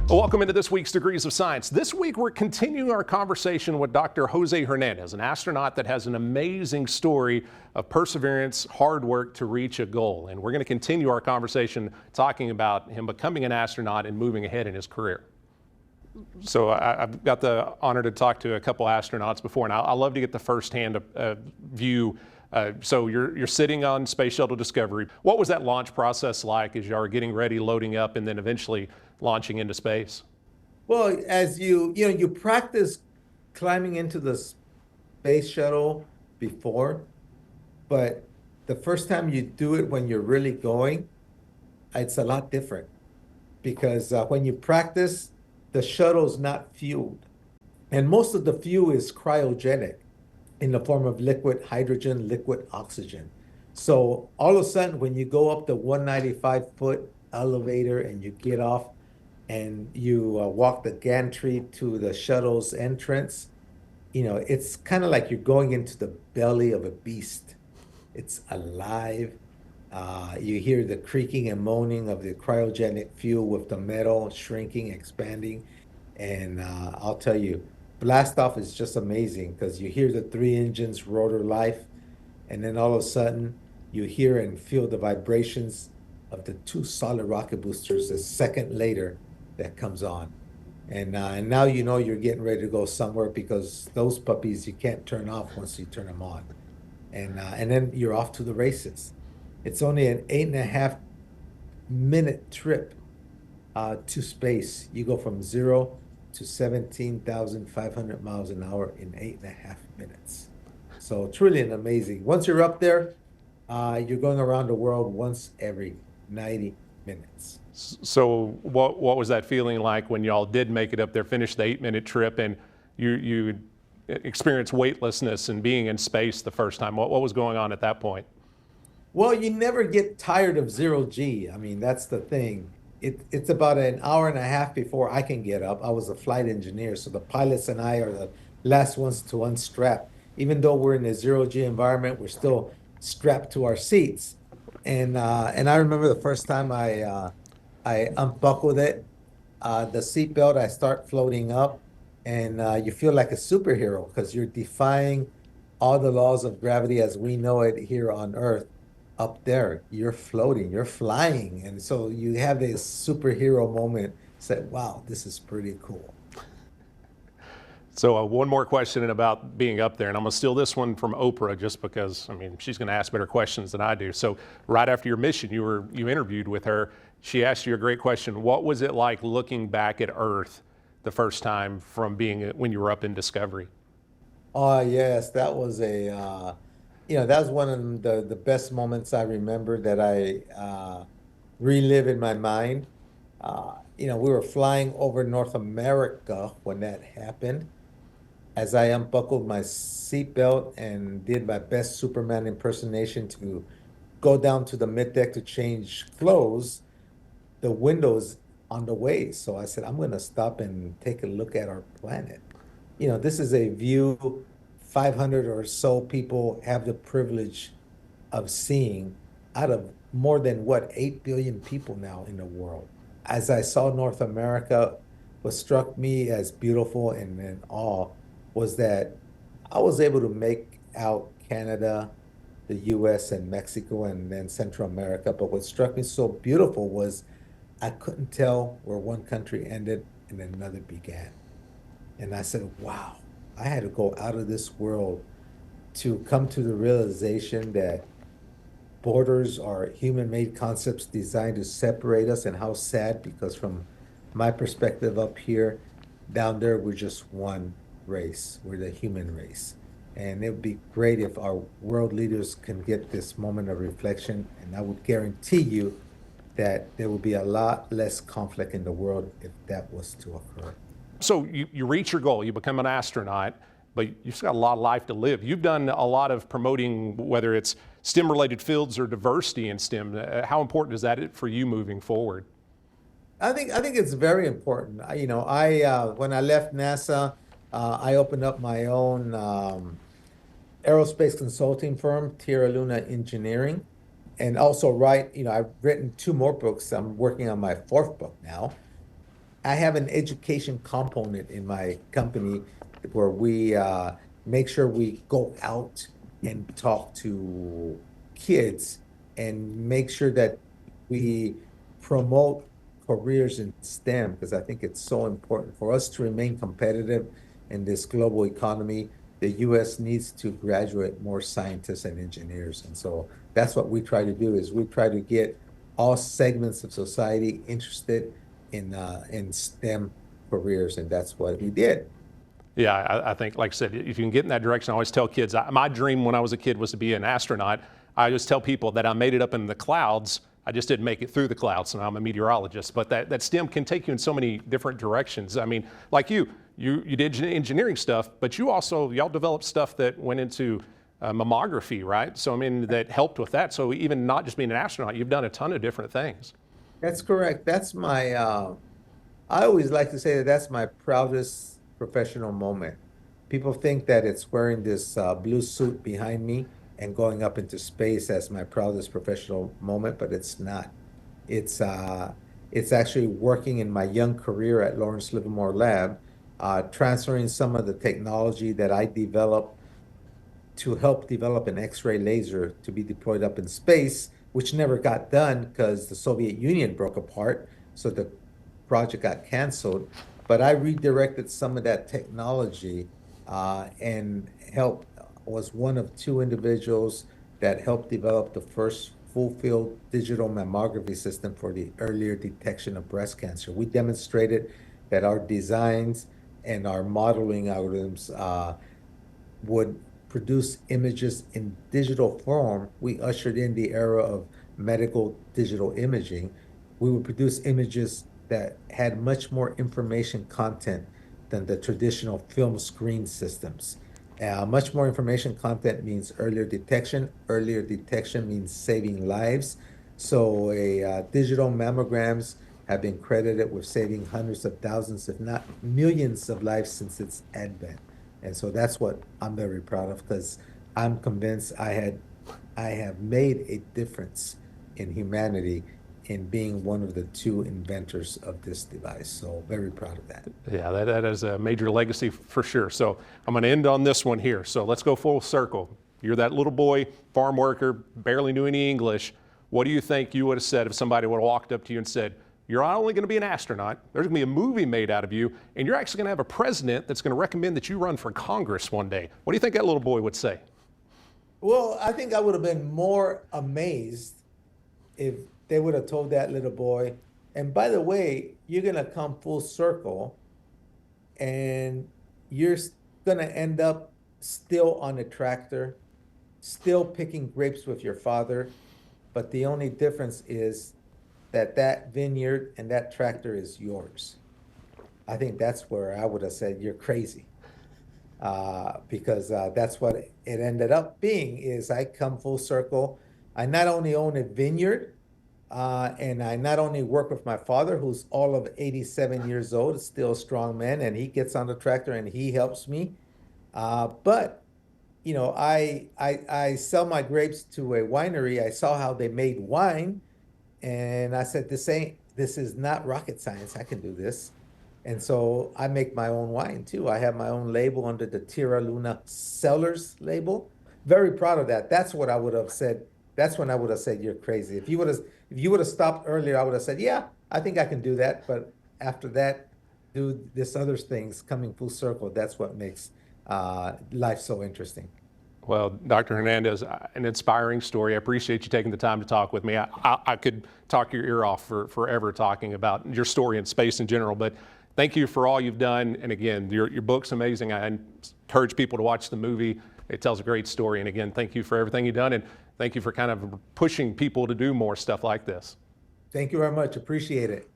Well, welcome into this week's Degrees of Science. This week, we're continuing our conversation with Dr. Jose Hernandez, an astronaut that has an amazing story of perseverance, hard work to reach a goal. And we're going to continue our conversation talking about him becoming an astronaut and moving ahead in his career. So I've got the honor to talk to a couple astronauts before, and I love to get the firsthand view. So you're sitting on Space Shuttle Discovery. What was that launch process like as you are getting ready, loading up, and then eventually launching into space? Well, as you practice climbing into the space shuttle before, but the first time you do it when you're really going, it's a lot different because when you practice, the shuttle's not fueled. And most of the fuel is cryogenic in the form of liquid hydrogen, liquid oxygen. So all of a sudden, when you go up the 195-foot elevator and you get off and you walk the gantry to the shuttle's entrance, it's kind of like you're going into the belly of a beast. It's alive. You hear the creaking and moaning of the cryogenic fuel with the metal shrinking, expanding. And I'll tell you, blast off is just amazing because you hear the 3 engines rotor life, and then all of a sudden you hear and feel the vibrations of the 2 solid rocket boosters a second later that comes on. And now you know you're getting ready to go somewhere because those puppies you can't turn off once you turn them on. And then you're off to the races. It's only an 8.5-minute trip to space. You go from 0 to 17,500 miles an hour in 8.5 minutes. So truly an amazing. Once you're up there, you're going around the world once every 90 minutes. So what was that feeling like when y'all did make it up there, finished the 8-minute trip, and you experienced weightlessness and being in space the first time? What was going on at that point? Well, you never get tired of 0G. I mean, that's the thing. It's about an hour and a half before I can get up. I was a flight engineer, so the pilots and I are the last ones to unstrap. Even though we're in a 0G environment, we're still strapped to our seats. And I remember the first time I unbuckled it, the seatbelt, I start floating up, and you feel like a superhero because you're defying all the laws of gravity as we know it here on Earth. Up there, you're floating, you're flying. And so you have this superhero moment, said, wow, this is pretty cool. So one more question about being up there, and I'm gonna steal this one from Oprah just because, I mean, she's gonna ask better questions than I do. So right after your mission, you interviewed with her. She asked you a great question. What was it like looking back at Earth the first time from when you were up in Discovery? Oh, yes, that was that was one of the best moments I remember that I relive in my mind. We were flying over North America when that happened. As I unbuckled my seatbelt and did my best Superman impersonation to go down to the middeck to change clothes, the window's on the way. So I said, I'm going to stop and take a look at our planet. This is a view 500 or so people have the privilege of seeing out of more than 8 billion people now in the world. As I saw North America, what struck me as beautiful and in awe was that I was able to make out Canada, the US and Mexico and then Central America. But what struck me so beautiful was I couldn't tell where one country ended and another began. And I said, wow. I had to go out of this world to come to the realization that borders are human-made concepts designed to separate us, and how sad, because from my perspective up here, down there, we're just one race. We're the human race. And it would be great if our world leaders can get this moment of reflection, and I would guarantee you that there will be a lot less conflict in the world if that was to occur. So you reach your goal, you become an astronaut, but you've got a lot of life to live. You've done a lot of promoting, whether it's STEM-related fields or diversity in STEM. How important is that for you moving forward? I think it's very important. When I left NASA, I opened up my own aerospace consulting firm, Tierra Luna Engineering, and also I've written 2 more books. I'm working on my 4th book now. I have an education component in my company where we make sure we go out and talk to kids and make sure that we promote careers in STEM because I think it's so important for us to remain competitive in this global economy. The U.S. needs to graduate more scientists and engineers, and so that's what we try to do. Is we try to get all segments of society interested in STEM careers, and that's what we did. Yeah, I think, like I said, if you can get in that direction, I always tell kids, my dream when I was a kid was to be an astronaut. I always tell people that I made it up in the clouds. I just didn't make it through the clouds, and I'm a meteorologist. But that STEM can take you in so many different directions. I mean, like you did engineering stuff, but y'all developed stuff that went into mammography, right? So, I mean, that helped with that. So even not just being an astronaut, you've done a ton of different things. That's correct. That's my, I always like to say that that's my proudest professional moment. People think that it's wearing this blue suit behind me and going up into space as my proudest professional moment, but it's not. It's actually working in my young career at Lawrence Livermore Lab, transferring some of the technology that I developed to help develop an X-ray laser to be deployed up in space, which never got done because the Soviet Union broke apart, so the project got canceled. But I redirected some of that technology and was one of two individuals that helped develop the first full-field digital mammography system for the earlier detection of breast cancer. We demonstrated that our designs and our modeling algorithms would produce images in digital form. We ushered in the era of medical digital imaging. We would produce images that had much more information content than the traditional film screen systems. Much more information content means earlier detection. Earlier detection means saving lives. So digital mammograms have been credited with saving hundreds of thousands, if not millions of lives since its advent. And so that's what I'm very proud of because I'm convinced I have made a difference in humanity in being one of the two inventors of this device. So very proud of that. Yeah, that is a major legacy for sure. So I'm going to end on this one here. So let's go full circle. You're that little boy, farm worker, barely knew any English. What do you think you would have said if somebody would have walked up to you and said, you're not only going to be an astronaut, there's going to be a movie made out of you, and you're actually going to have a president that's going to recommend that you run for Congress one day? What do you think that little boy would say? Well, I think I would have been more amazed if they would have told that little boy, and by the way, you're going to come full circle and you're going to end up still on a tractor, still picking grapes with your father. But the only difference is that vineyard and that tractor is yours. I think that's where I would have said, you're crazy. Because that's what it ended up being is I come full circle. I not only own a vineyard, and I not only work with my father, who's all of 87 years old, still a strong man, and he gets on the tractor and he helps me. But you know, I sell my grapes to a winery. I saw how they made wine, and I said, this is not rocket science. I can do this. And so I make my own wine too. I have my own label under the Tierra Luna Cellars label. Very proud of that. That's what I would have said. That's when I would have said, you're crazy. If you would have stopped earlier, I would have said, yeah, I think I can do that. But after that, do this other things coming full circle. That's what makes life so interesting. Well, Dr. Hernandez, an inspiring story. I appreciate you taking the time to talk with me. I could talk your ear off for forever talking about your story and space in general, but thank you for all you've done. And again, your book's amazing. I encourage people to watch the movie. It tells a great story. And again, thank you for everything you've done. And thank you for kind of pushing people to do more stuff like this. Thank you very much. Appreciate it.